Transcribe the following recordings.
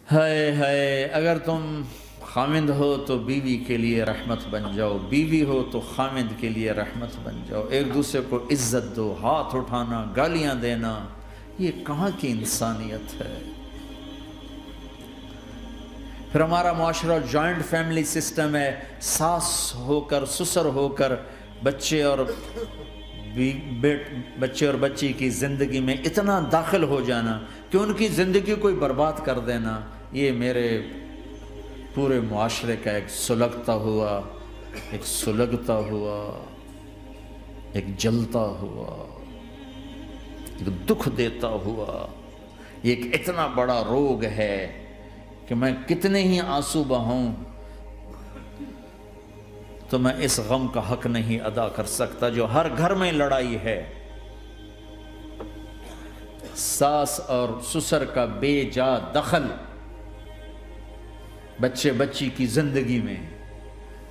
ہائے ہائے، اگر تم خامند ہو تو بیوی کے لیے رحمت بن جاؤ، بیوی ہو تو خامند کے لیے رحمت بن جاؤ، ایک دوسرے کو عزت دو، ہاتھ اٹھانا، گالیاں دینا، یہ کہاں کی انسانیت ہے؟ پھر ہمارا معاشرہ جوائنٹ فیملی سسٹم ہے، ساس ہو کر سسر ہو کر بچے اور بچی کی زندگی میں اتنا داخل ہو جانا کہ ان کی زندگی کوئی برباد کر دینا، یہ میرے پورے معاشرے کا ایک سلگتا ہوا، ایک جلتا ہوا، ایک دکھ دیتا ہوا، یہ ایک اتنا بڑا روگ ہے کہ میں کتنے ہی آنسو بہاؤں تو میں اس غم کا حق نہیں ادا کر سکتا جو ہر گھر میں لڑائی ہے، ساس اور سسر کا بے جا دخل بچی کی زندگی میں،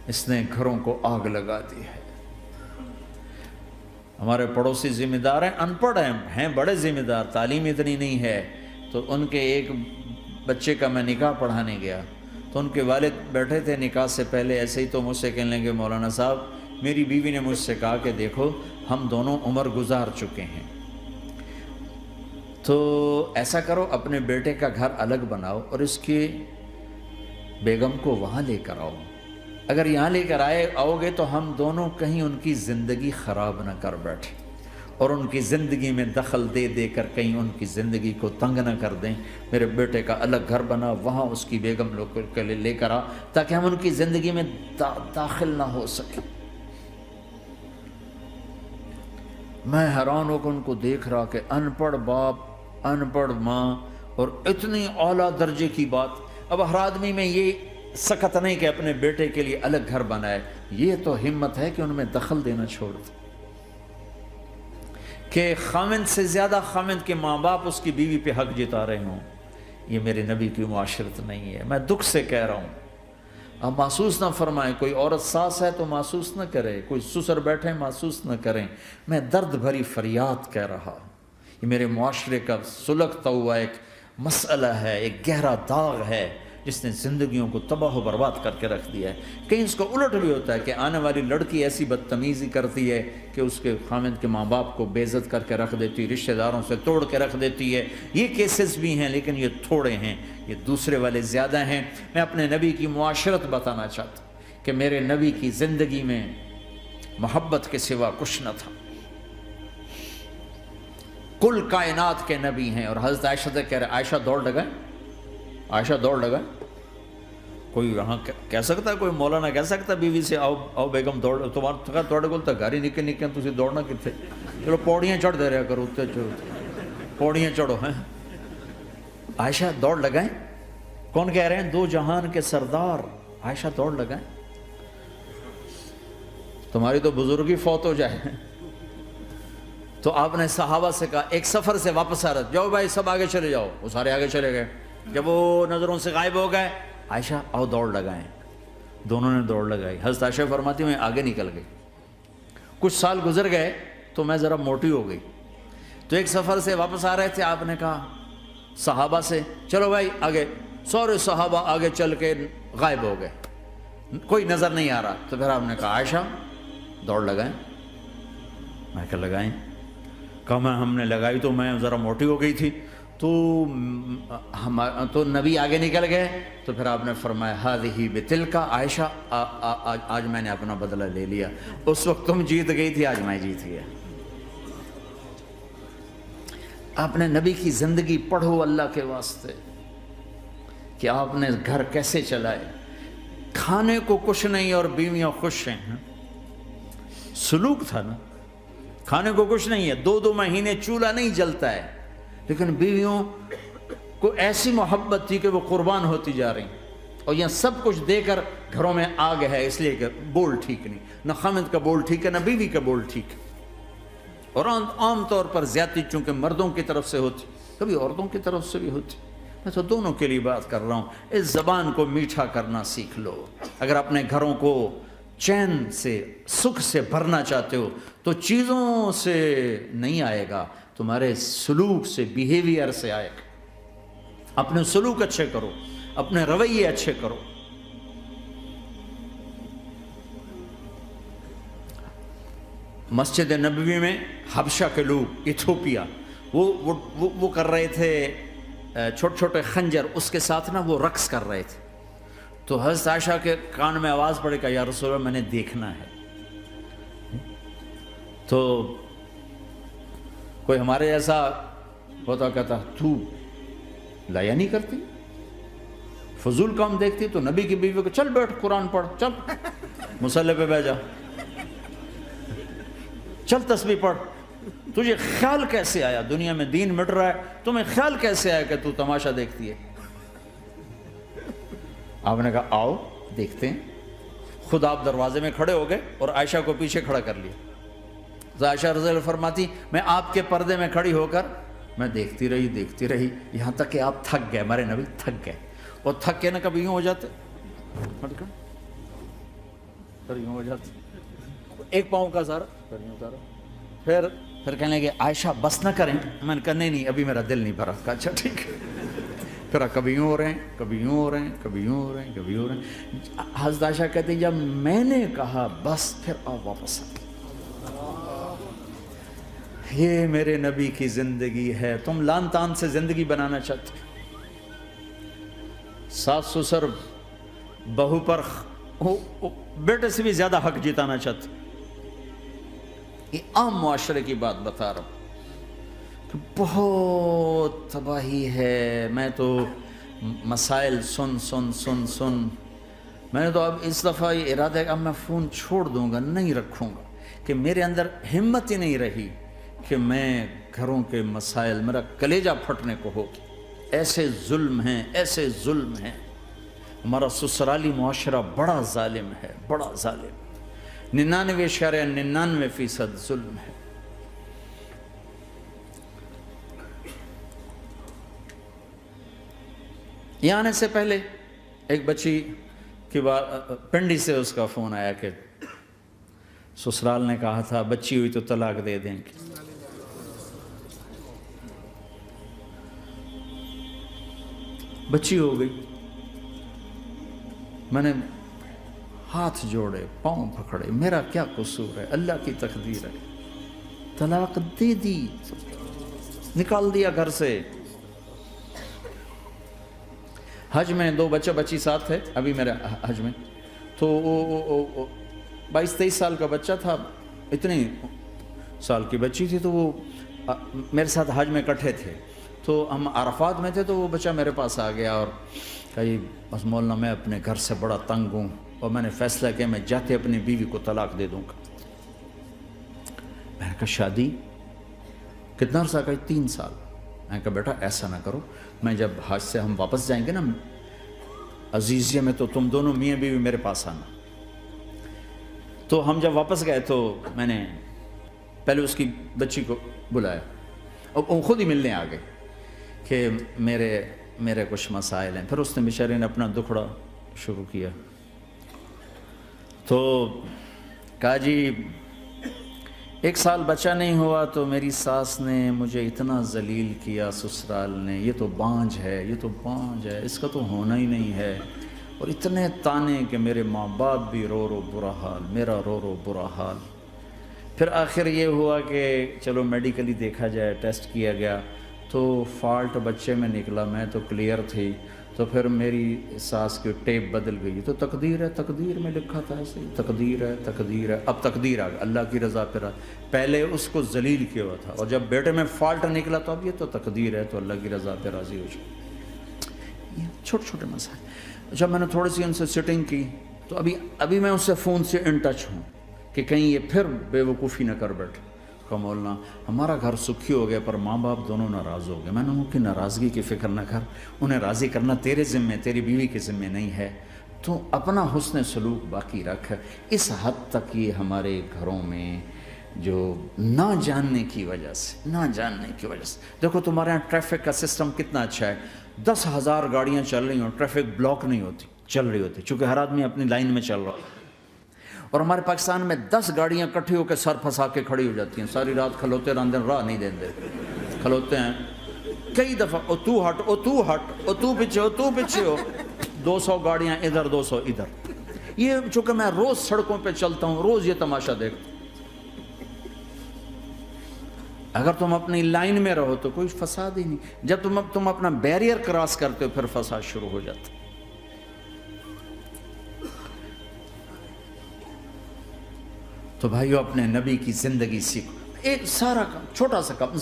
اس نے گھروں کو آگ لگا دی ہے۔ ہمارے پڑوسی ذمہ دار ہیں، ان پڑھ ہیں بڑے ذمہ دار، تعلیم اتنی نہیں ہے، تو ان کے ایک بچے کا میں نکاح پڑھانے گیا تو ان کے والد بیٹھے تھے نکاح سے پہلے، ایسے ہی تو مجھ سے کہنے لگے مولانا صاحب میری بیوی نے مجھ سے کہا کہ دیکھو ہم دونوں عمر گزار چکے ہیں، تو ایسا کرو اپنے بیٹے کا گھر الگ بناؤ اور اس کی بیگم کو وہاں لے کر آؤ، اگر یہاں لے کر آؤ گے تو ہم دونوں کہیں ان کی زندگی خراب نہ کر بیٹھیں اور ان کی زندگی میں دخل دے دے کر کہیں ان کی زندگی کو تنگ نہ کر دیں، میرے بیٹے کا الگ گھر بنا، وہاں اس کی بیگم لوگ کے لیے لے کر آ تاکہ ہم ان کی زندگی میں داخل نہ ہو سکیں۔ میں حیران ہو کر ان کو دیکھ رہا کہ ان پڑھ باپ، ان پڑھ ماں، اور اتنی اعلیٰ درجے کی بات۔ اب ہر آدمی میں یہ سخت نہیں کہ اپنے بیٹے کے لیے الگ گھر بنائے، یہ تو ہمت ہے کہ ان میں دخل دینا چھوڑ دے، کہ خامند سے زیادہ خامند کے ماں باپ اس کی بیوی پہ حق جتا رہے ہوں، یہ میرے نبی کی معاشرت نہیں ہے۔ میں دکھ سے کہہ رہا ہوں، اب محسوس نہ فرمائیں، کوئی عورت ساس ہے تو محسوس نہ کرے، کوئی سسر بیٹھے محسوس نہ کریں، میں درد بھری فریاد کہہ رہا ہوں، یہ میرے معاشرے کا سلگتا ہوا ایک مسئلہ ہے، ایک گہرا داغ ہے جس نے زندگیوں کو تباہ و برباد کر کے رکھ دیا ہے۔ کہیں اس کو الٹ بھی ہوتا ہے کہ آنے والی لڑکی ایسی بدتمیزی کرتی ہے کہ اس کے خامند کے ماں باپ کو بے عزت کر کے رکھ دیتی، رشتہ داروں سے توڑ کے رکھ دیتی ہے، یہ کیسز بھی ہیں لیکن یہ تھوڑے ہیں، یہ دوسرے والے زیادہ ہیں۔ میں اپنے نبی کی معاشرت بتانا چاہتا ہوں کہ میرے نبی کی زندگی میں محبت کے سوا کچھ نہ تھا، کل کائنات کے نبی ہیں۔ اور حضرت عائشہ سے کہہ رہے عائشہ دوڑ لگائیں، عائشہ دوڑ لگائیں، کوئی یہاں کہہ سکتا ہے، کوئی مولانا کہہ سکتا ہے بیوی سے آؤ بیگم دوڑ، تمہارے کو گھر ہی نکل تسی دوڑنا کتنے، چلو پوڑیاں چڑھ دے رہا کرو، پوڑیاں چڑھو ہیں۔ عائشہ دوڑ لگائیں، کون کہہ رہے ہیں؟ دو جہان کے سردار عائشہ دوڑ لگائیں، تمہاری تو بزرگی فوت ہو جائے۔ تو آپ نے صحابہ سے کہا، ایک سفر سے واپس آ رہا، جاؤ بھائی سب آگے چلے جاؤ، وہ سارے آگے چلے گئے، جب وہ نظروں سے غائب ہو گئے، عائشہ آؤ دوڑ لگائیں، دونوں نے دوڑ لگائی۔ حضرت عائشہ فرماتی میں آگے نکل گئی، کچھ سال گزر گئے تو میں ذرا موٹی ہو گئی، تو ایک سفر سے واپس آ رہے تھے، آپ نے کہا صحابہ سے چلو بھائی آگے، سارے صحابہ آگے چل کے غائب ہو گئے، کوئی نظر نہیں آ رہا، تو پھر آپ نے کہا عائشہ دوڑ لگائیں، میں کہا لگائیں، کہا میں ہم نے لگائی تو میں ذرا موٹی ہو گئی تھی، تو نبی آگے نکل گئے، تو پھر آپ نے فرمایا ہذہ بتلک، عائشہ آج میں نے اپنا بدلہ لے لیا، اس وقت تم جیت گئی تھی، آج میں جیت گیا۔ آپ نے نبی کی زندگی پڑھو اللہ کے واسطے کہ آپ نے گھر کیسے چلائے، کھانے کو کچھ نہیں اور بیویاں خوش ہیں، سلوک تھا نا، کھانے کو کچھ نہیں ہے، 2 مہینے چولہا نہیں جلتا ہے، لیکن بیویوں کو ایسی محبت تھی کہ وہ قربان ہوتی جا رہی، اور یہاں سب کچھ دے کر گھروں میں آگ ہے، اس لیے کہ بول ٹھیک نہیں، نہ خامد کا بول ٹھیک ہے نہ بیوی کا بول ٹھیک ہے، اور عام طور پر زیادتی چونکہ مردوں کی طرف سے ہوتی، کبھی عورتوں کی طرف سے بھی ہوتی، میں تو دونوں کے لیے بات کر رہا ہوں۔ اس زبان کو میٹھا کرنا سیکھ لو، اگر اپنے گھروں کو چین سے سکھ سے بھرنا چاہتے ہو تو چیزوں سے نہیں آئے گا، تمہارے سلوک سے، بیہیویئر سے آئے گا۔ اپنے سلوک اچھے کرو، اپنے رویے اچھے کرو۔ مسجد نبوی میں حبشہ کے لوگ، ایتھوپیا، وہ کر رہے تھے چھوٹے چھوٹے خنجر، اس کے ساتھ نا وہ رقص کر رہے تھے۔ تو حضرت عائشہ کے کان میں آواز پڑے کہ یا رسول اللہ میں نے دیکھنا ہے۔ تو کوئی ہمارے ایسا ہوتا کہتا تو لایا نہیں کرتی، فضول کام دیکھتی، تو نبی کی بیوی کو چل بیٹھ قرآن پڑھ، چل مصلی پہ بیٹھ جا، چل تسبیح پڑھ۔ تجھے خیال کیسے آیا دنیا میں دین مٹ رہا ہے، تمہیں خیال کیسے آیا کہ تو تماشا دیکھتی ہے؟ آپ نے کہا آؤ دیکھتے ہیں۔ خود آپ دروازے میں کھڑے ہو گئے اور عائشہ کو پیچھے کھڑا کر لیا۔ تو عائشہ رضی اللہ فرماتی میں آپ کے پردے میں کھڑی ہو کر میں دیکھتی رہی یہاں تک کہ آپ تھک گئے، ہمارے نبی تھک گئے، اور تھک کے نا کبھی یوں ہو جاتے، یوں ہو جاتے، ایک پاؤں کا سارا، پھر کہنے لگے عائشہ بس نہ کریں۔ میں نے کہا نہیں ابھی میرا دل نہیں بھرا۔ کہا اچھا ٹھیک ہے۔ پھر کبھی یوں ہو رہے ہیں، کبھی یوں ہو رہے ہیں، کبھی یوں ہو رہے ہیں، کبھی یوں ہو رہے ہیں۔ حضرت عائشہ کہتے ہیں جب میں نے کہا بس، پھر آپ واپس آ گئے۔ یہ میرے نبی کی زندگی ہے۔ تم لان تان سے زندگی بنانا چاہتے، ساس سسر بہو پر بیٹے سے بھی زیادہ حق جتانا چاہتے۔ یہ عام معاشرے کی بات بتا رہا ہوں کہ بہت تباہی ہے۔ میں تو مسائل سن میں نے تو اب اس دفعہ یہ ارادہ ہے کہ اب میں فون چھوڑ دوں گا، نہیں رکھوں گا، کہ میرے اندر ہمت ہی نہیں رہی کہ میں گھروں کے مسائل، میرا کلیجہ پھٹنے کو ہو۔ ایسے ظلم ہیں، ایسے ظلم ہیں۔ ہمارا سسرالی معاشرہ بڑا ظالم ہے، بڑا ظالم، 99.99% ظلم ہے۔ یہاں آنے سے پہلے ایک بچی کی پنڈی سے اس کا فون آیا کہ سسرال نے کہا تھا بچی ہوئی تو طلاق دے دیں گے۔ بچی ہو گئی، میں نے ہاتھ جوڑے، پاؤں پکڑے، میرا کیا قصور ہے، اللہ کی تقدیر ہے۔ طلاق دے دی، نکال دیا گھر سے۔ حج میں 2 بچہ بچی ساتھ تھے ابھی میرے حج میں، تو 22-23 سال کا بچہ تھا، اتنی سال کی بچی تھی، تو وہ میرے ساتھ حج میں اکٹھے تھے۔ تو ہم عرفات میں تھے، تو وہ بچہ میرے پاس آ گیا اور کہا بس مولانا میں اپنے گھر سے بڑا تنگ ہوں اور میں نے فیصلہ کیا میں جاتے اپنی بیوی کو طلاق دے دوں گا۔ میں نے کہا شادی کتنا عرصہ؟ کہا 3 سال۔ میں نے کہا بیٹا ایسا نہ کرو، میں جب حج سے ہم واپس جائیں گے نا عزیزیہ میں، تو تم دونوں میاں بیوی میرے پاس آنا۔ تو ہم جب واپس گئے تو میں نے پہلے اس کی بچی کو بلایا اور وہ خود ہی ملنے آ گئے کہ میرے کچھ مسائل ہیں۔ پھر اس نے بیچارے نے اپنا دکھڑا شروع کیا، تو کہا جی 1 سال بچہ نہیں ہوا تو میری ساس نے مجھے اتنا ذلیل کیا، سسرال نے، یہ تو بانجھ ہے، یہ تو بانجھ ہے، اس کا تو ہونا ہی نہیں ہے، اور اتنے تانے کہ میرے ماں باپ بھی رو برا حال، میرا رو برا حال۔ پھر آخر یہ ہوا کہ چلو میڈیکلی دیکھا جائے، ٹیسٹ کیا گیا تو فالٹ بچے میں نکلا، میں تو کلیئر تھی، تو پھر میری ساس کی ٹیپ بدل گئی۔ تو تقدیر ہے، تقدیر میں لکھا تھا ایسے ہی، تقدیر ہے، اب تقدیر آ گئی، اللہ کی رضا پہ پہلے اس کو ذلیل کیا ہوا تھا، اور جب بیٹے میں فالٹ نکلا تو اب یہ تو تقدیر ہے، تو اللہ کی رضا پہ راضی ہو جائے۔ یہ چھوٹے چھوٹے مسائل۔ جب میں نے تھوڑی سی ان سے سٹنگ کی تو ابھی میں اس سے فون سے ان ٹچ ہوں کہ کہیں یہ پھر بے وقوفی نہ کر بیٹھے۔ کہا مولانا ہمارا گھر سکھی ہو گیا پر ماں باپ دونوں ناراض ہو گئے۔ میں نے ان کی ناراضگی کی فکر نہ کر، انہیں راضی کرنا تیرے ذمے، تیری بیوی کے ذمے نہیں ہے، تو اپنا حسن سلوک باقی رکھ۔ اس حد تک یہ ہمارے گھروں میں جو نہ جاننے کی وجہ سے دیکھو تمہارے یہاں ٹریفک کا سسٹم کتنا اچھا ہے، 10,000 گاڑیاں چل رہی ہوں، ٹریفک بلاک نہیں ہوتی، چل رہی ہوتی، چونکہ ہر آدمی اپنی لائن میں چل رہا ہے۔ اور ہمارے پاکستان میں 10 گاڑیاں کٹھی ہو کے سر پھنسا کے کھڑی ہو جاتی ہیں، ساری رات کھلوتے رہتے ہیں، راہ نہیں دیتے، کھلوتے ہیں کئی دفعہ او تو ہٹ او تو ہٹ او تو پیچھے ہو 200 گاڑیاں ادھر 200 ادھر. یہ چونکہ میں روز سڑکوں پہ چلتا ہوں، روز یہ تماشا دیکھتا ہوں. اگر تم اپنی لائن میں رہو تو کوئی فساد ہی نہیں. جب تم اپنا بیریئر کراس کرتے ہو پھر فساد شروع ہو جاتا. تو بھائیو اپنے نبی کی زندگی سیکھو. ایک سارا کام، چھوٹا سا کام،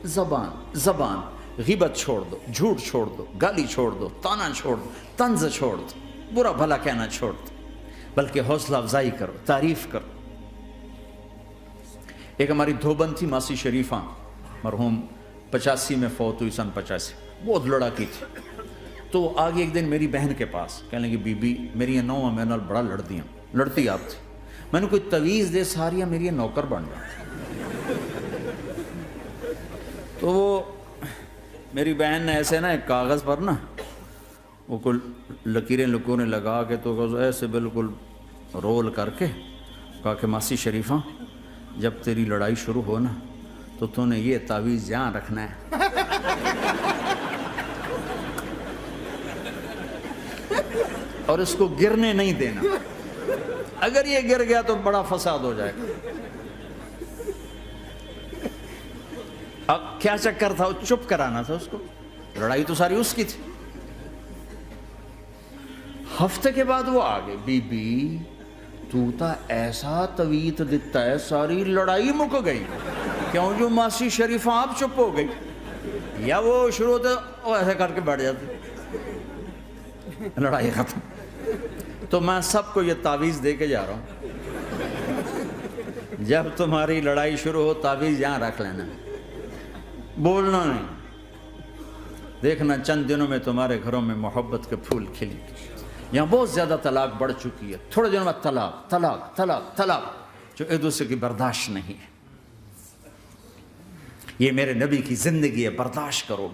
زبان. غیبت چھوڑ دو، جھوٹ چھوڑ دو، گالی چھوڑ دو، تانا چھوڑ دو، طنز چھوڑ دو، برا بھلا کہنا چھوڑ دو، بلکہ حوصلہ افزائی کرو، تعریف کرو. ایک ہماری دھوبن تھی ماسی شریفہ، مرحوم 85 میں فوت ہوئی، سن 85، بہت لڑاکی تھی. تو وہ آگے ایک دن میری بہن کے پاس کہنے لگی بی بی میری یہ نوہ میں نال بڑا لڑتی آپ تھی، میں نے کوئی تویز دے ساریا میری یہ نوکر بن گیا. تو وہ میری بہن نے ایسے نا ایک کاغذ پر نا وہ کل لکیریں لکونے لگا کے تو ایسے بالکل رول کر کے کہا کہ ماسی شریفہ جب تیری لڑائی شروع ہو نا تو نے یہ تعویذ یہاں رکھنا ہے اور اس کو گرنے نہیں دینا. اگر یہ گر گیا تو بڑا فساد ہو جائے گا. اب کیا چکر تھا، چپ کرانا تھا اس کو، لڑائی تو ساری اس کی تھی. ہفتے کے بعد وہ آگے بی بی تو تا ایسا تویت دیتا ہے ساری لڑائی مک گئی. کیوں؟ جو ماسی شریفہ آپ چپ ہو گئی. یا وہ شروع ہوتے وہ ایسے کر کے بیٹھ جاتے، لڑائی ختم. تو میں سب کو یہ تعویذ دے کے جا رہا ہوں، جب تمہاری لڑائی شروع ہو تعویذ یہاں رکھ لینا، بولنا نہیں. دیکھنا چند دنوں میں تمہارے گھروں میں محبت کے پھول کھلیں گے. یہاں بہت زیادہ طلاق بڑھ چکی ہے، تھوڑے دنوں میں طلاق جو ایک دوسرے کی برداشت نہیں ہے. یہ میرے نبی کی زندگی ہے، برداشت کرو.